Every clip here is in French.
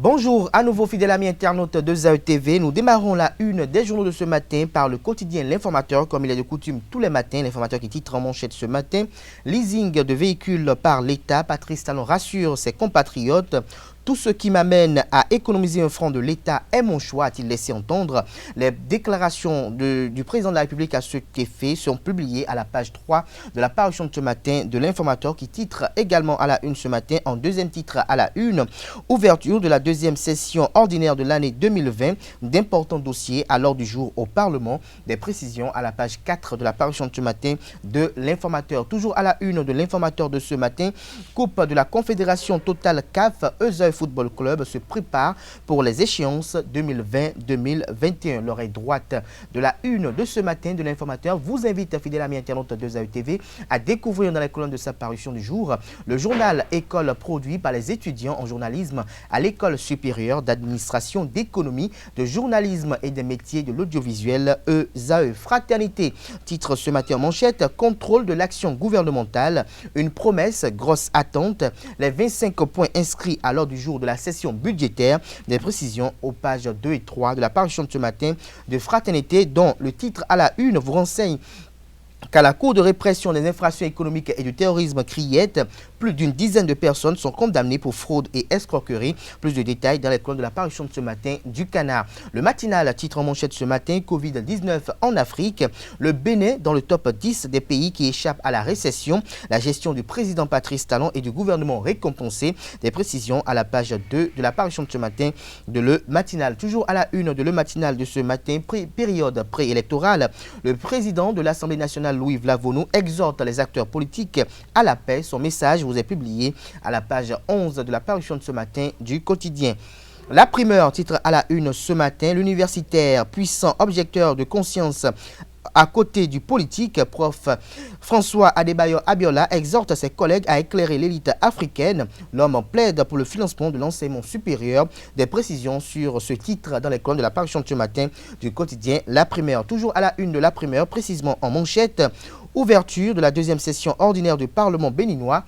Bonjour à nouveau fidèles amis internautes de ZAE TV. Nous démarrons la une des journaux de ce matin par le quotidien L'Informateur, comme il est de coutume tous les matins. L'Informateur qui titre en manchette ce matin: leasing de véhicules par l'État. Patrice Talon rassure ses compatriotes. Tout ce qui m'amène à économiser un franc de l'État est mon choix, a-t-il laissé entendre. Les déclarations du président de la République à cet effet sont publiées à la page 3 de la parution de ce matin de l'Informateur, qui titre également à la une ce matin, en deuxième titre à la une: ouverture de la deuxième session ordinaire de l'année 2020, d'importants dossiers à l'ordre du jour au Parlement. Des précisions à la page 4 de la parution de ce matin de l'Informateur. Toujours à la une de l'Informateur de ce matin: coupe de la Confédération Total CAF, EZAE Football Club se prépare pour les échéances 2020-2021. L'oreille droite de la une de ce matin de l'Informateur vous invite, fidèles amis internautes de ZAE TV, à découvrir dans les colonnes de sa parution du jour le journal École produit par les étudiants en journalisme à l'École supérieure d'administration, d'économie, de journalisme et des métiers de l'audiovisuel, EZAE. Fraternité titre ce matin en manchette: contrôle de l'action gouvernementale, une promesse, grosse attente. Les 25 points inscrits à l'ordre du jour de la session budgétaire. Des précisions aux pages 2 et 3 de la parution de ce matin de Fraternité, dont le titre à la une vous renseigne qu'à la Cour de répression des infractions économiques et du terrorisme Criette, plus d'une dizaine de personnes sont condamnées pour fraude et escroquerie. Plus de détails dans les colonnes de la parution de ce matin du Canard. Le matinal titre en manchette ce matin: Covid-19 en Afrique. Le Bénin dans le top 10 des pays qui échappent à la récession. La gestion du président Patrice Talon et du gouvernement récompensé. Des précisions à la page 2 de la parution de ce matin de Le Matinal. Toujours à la une de Le Matinal de ce matin, période préélectorale. Le président de l'Assemblée nationale, Louis Vlavonou, exhorte les acteurs politiques à la paix. Son message vous est publié à la page 11 de la parution de ce matin du quotidien. La Primeur titre à la une ce matin: l'universitaire puissant objecteur de conscience à côté du politique. Prof François Adebayor Abiola exhorte ses collègues à éclairer l'élite africaine. L'homme plaide pour le financement de l'enseignement supérieur. Des précisions sur ce titre dans les colonnes de la parution de ce matin du quotidien La Primeur. Toujours à la une de La Primeur, précisément en manchette: ouverture de la deuxième session ordinaire du Parlement béninois.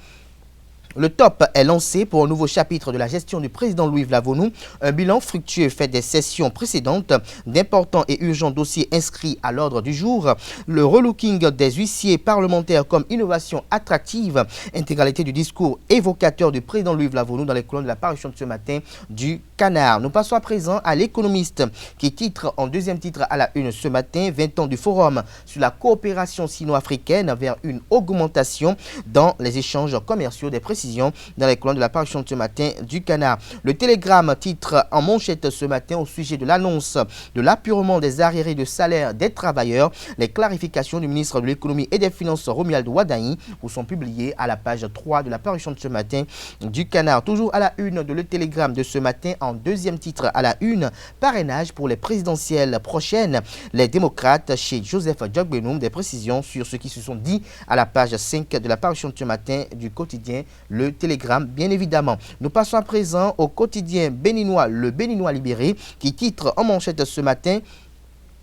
Le top est lancé pour un nouveau chapitre de la gestion du président Louis Vlavonou. Un bilan fructueux fait des sessions précédentes. D'importants et urgents dossiers inscrits à l'ordre du jour. Le relooking des huissiers parlementaires comme innovation attractive. Intégralité du discours évocateur du président Louis Vlavonou dans les colonnes de la parution de ce matin du Canard. Nous passons à présent à L'Économiste, qui titre en deuxième titre à la une ce matin: 20 ans du forum sur la coopération sino-africaine vers une augmentation dans les échanges commerciaux. Des précisions dans les colonnes de la parution de ce matin du Canard. Le Télégramme titre en manchette ce matin au sujet de l'annonce de l'apurement des arriérés de salaire des travailleurs. Les clarifications du ministre de l'économie et des finances, Romuald Wadaï, vous sont publiées à la page 3 de la parution de ce matin du Canard. Toujours à la une de Le Télégramme de ce matin, en deuxième titre à la une: parrainage pour les présidentielles prochaines. Les démocrates chez Joseph Djogbenoum. Des précisions sur ce qui se sont dit à la page 5 de la parution de ce matin du quotidien Le Télégramme, bien évidemment. Nous passons à présent au quotidien béninois, Le Béninois Libéré, qui titre en manchette ce matin: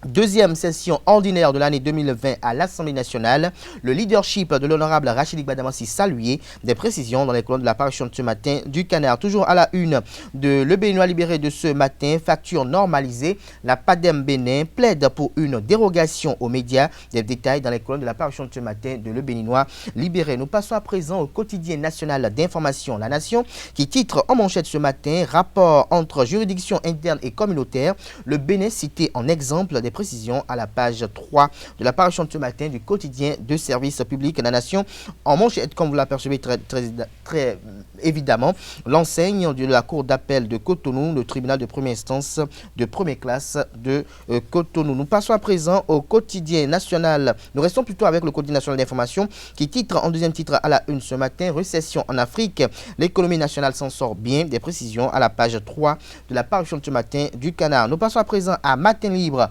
deuxième session ordinaire de l'année 2020 à l'Assemblée nationale. Le leadership de l'honorable Rachidik Badamassi salué. Des précisions dans les colonnes de la parution de ce matin du Canard. Toujours à la une de Le Béninois Libéré de ce matin: facture normalisée. La PADEM Bénin plaide pour une dérogation aux médias. Des détails dans les colonnes de la parution de ce matin de Le Béninois Libéré. Nous passons à présent au quotidien national d'information La Nation, qui titre en manchette ce matin: rapport entre juridictions internes et communautaires. Le Bénin cité en exemple. Des précisions à la page 3 de la parution de ce matin du quotidien de service public La Nation. En manchette, comme vous l'apercevez très évidemment, l'enseigne de la Cour d'appel de Cotonou, le tribunal de première instance de première classe de Cotonou. Nous passons à présent au quotidien national. Nous restons plutôt avec le quotidien national d'information, qui titre en deuxième titre à la une ce matin: récession en Afrique, l'économie nationale s'en sort bien. Des précisions à la page 3 de la parution de ce matin du Canard. Nous passons à présent à Matin Libre,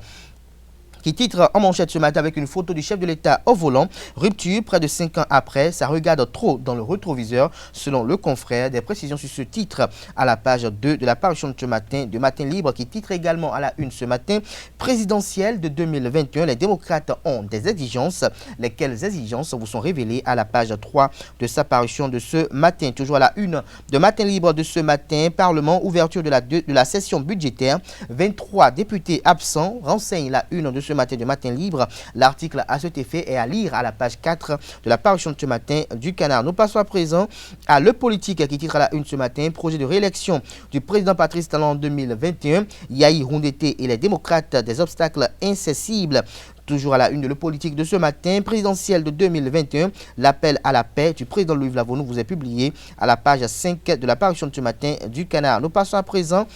qui titre en manchette ce matin avec une photo du chef de l'État au volant. Rupture près de 5 ans après, ça regarde trop dans le rétroviseur selon le confrère. Des précisions sur ce titre à la page 2 de la parution de ce matin, de Matin Libre, qui titre également à la une ce matin. Présidentielle de 2021, les démocrates ont des exigences. Lesquelles exigences vous sont révélées à la page 3 de sa parution de ce matin. Toujours à la une de Matin Libre de ce matin, Parlement, ouverture de la session budgétaire. 23 députés absents, renseigne la une de ce matin de Matin Libre. L'article à cet effet est à lire à la page 4 de la parution de ce matin du Canard. Nous passons à présent à Le Politique qui titre à la une ce matin, projet de réélection du président Patrice Talon en 2021. Yahi Houndété et les démocrates, des obstacles incessibles. Toujours à la une de Le Politique de ce matin, présidentielle de 2021, l'appel à la paix du président Louis Vlavonou vous est publié à la page 5 de la parution de ce matin du Canard. Nous passons à présent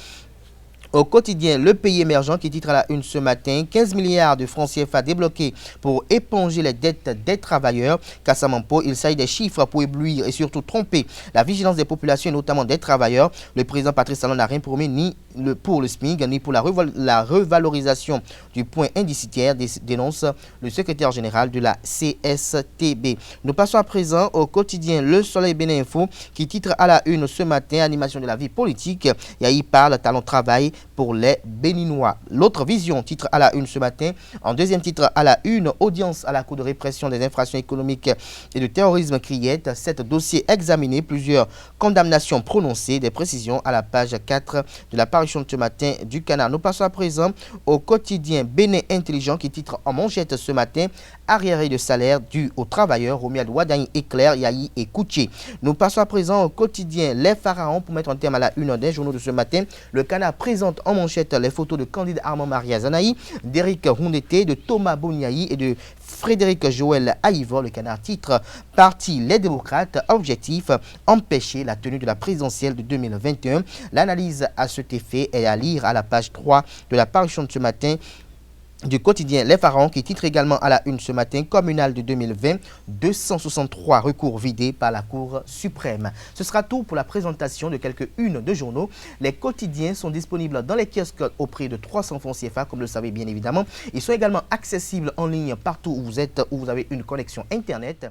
au quotidien Le Pays émergent qui titre à la une ce matin, 15 milliards de francs CFA débloqués pour éponger les dettes des travailleurs. Kassamampo, il s'agit des chiffres pour éblouir et surtout tromper la vigilance des populations et notamment des travailleurs. Le président Patrice Talon n'a rien promis ni pour le SMIC ni pour la revalorisation du point indicitaire, dénonce le secrétaire général de la CSTB. Nous passons à présent au quotidien Le Soleil Bénin Info qui titre à la une ce matin, animation de la vie politique. Yahi parle, Talon travail pour les Béninois. L'autre vision, titre à la une ce matin. En deuxième titre à la une, audience à la Cour de répression des infractions économiques et de terrorisme criette. 7 dossiers examinés, plusieurs condamnations prononcées. Des précisions à la page 4 de la parution de ce matin du Canard. Nous passons à présent au quotidien Bénin Intelligent qui titre en manchette ce matin, arriéré de salaire dû aux travailleurs, Romiad Ouadani, Éclair, Yahi et Koutié. Nous passons à présent au quotidien Les Pharaons pour mettre en terme à la une des journaux de ce matin. Le Canard présente en manchette les photos de Candide Armand Maria Zanaï, d'Éric Houndété, de Thomas Boniaï et de Frédéric Joël Aïvor. Le Canard titre Parti les démocrates, objectif empêcher la tenue de la présidentielle de 2021. L'analyse à cet effet est à lire à la page 3 de la parution de ce matin du quotidien Les Pharaons qui titre également à la une ce matin, communal de 2020, 263 recours vidés par la Cour suprême. Ce sera tout pour la présentation de quelques-unes de journaux. Les quotidiens sont disponibles dans les kiosques au prix de 300 francs CFA, comme vous le savez bien évidemment. Ils sont également accessibles en ligne partout où vous êtes, où vous avez une connexion Internet.